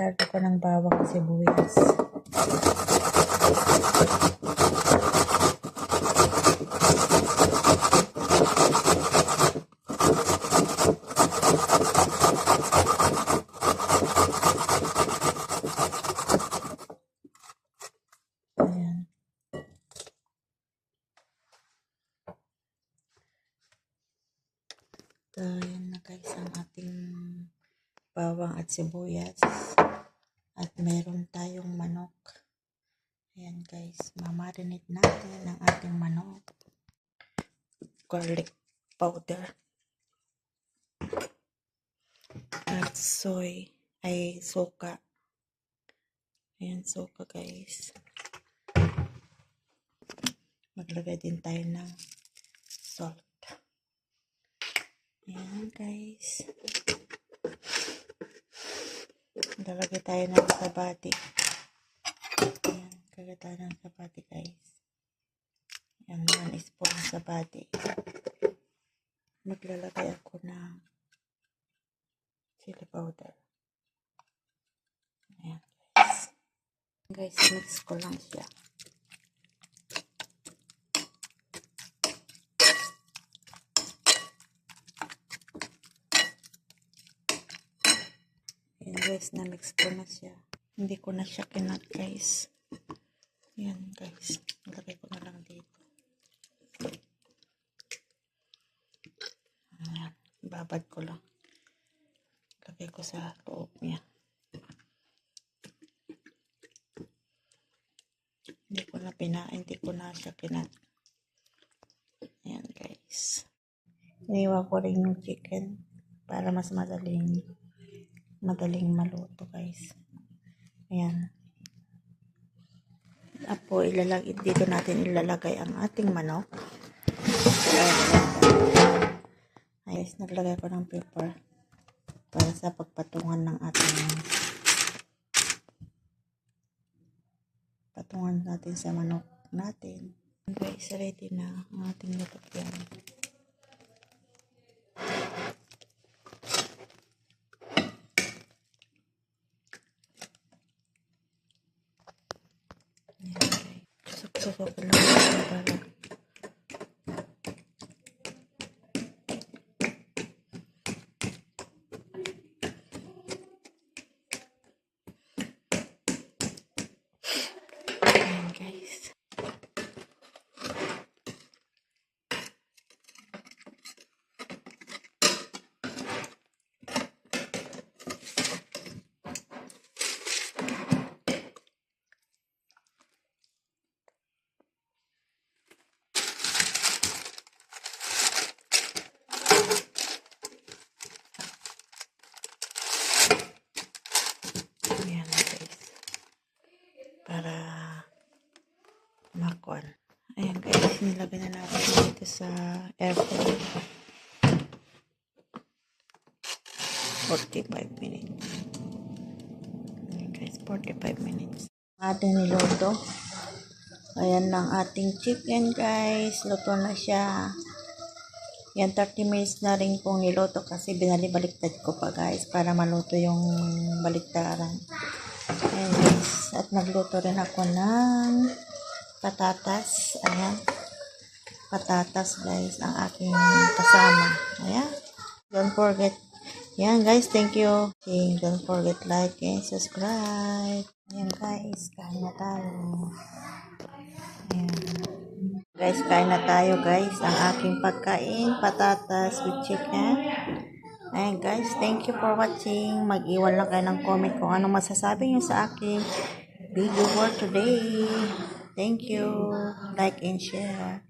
Nagkarga ko ng bawang at sibuyas. Ayan. So, ayan na guys ang ating bawang at sibuyas. At meron tayong manok. Ayan guys, mamarinate natin ang ating manok. Garlic powder. At suka. Ayan, suka guys. Maglagay din tayo ng salt. Ayan guys. Lalagay tayo ng sabati. Ayan, kagay tayo ng sabati guys. Ayan, 1 spoon sabati. Maglalagay ako ng chili powder. Ayan guys. Guys, mix ko lang siya. Ayan guys, na-mix ko na siya. Hindi ko na siya kinat guys. Ayan guys, lagay ko na lang dito. Ayan, babad ko lang. Lagay ko sa loob niya. Hindi ko na siya kinat. Ayan guys. Iniwa ko rin yung chicken para mas madaling maluto guys. Ayan. Apo, dito natin ilalagay ang ating manok. Ayan guys, naglagay ko ng pepper para sa pagpatungan ng ating patungan natin sa manok natin. Guys, ready na ang ating lalagyan. Susok ko lang para guys. Ayan guys. Para makuan. Ayan guys, nilagay na natin dito sa air fryer. 45 minutes. Ayan guys, 45 minutes. Ating niluto. Ayan lang ating chicken guys. Luto na siya. Yan, 30 minutes na rin pong niluto kasi binalibaliktad ko pa guys para maluto yung baliktaran. Ayan guys. At nagluto rin ako ng patatas. Ayan. Patatas guys ang aking kasama. Ayan. Don't forget. Ayan guys. Thank you. Don't forget like and subscribe. Ayan guys. Kain na tayo. Ayan. Guys, kain na tayo guys. Ang aking pagkain. Patatas with chicken. Ayan guys. Thank you for watching. Mag-iwan lang kayo ng comment kung anong masasabi nyo sa aking video for today. Thank you. Like and share.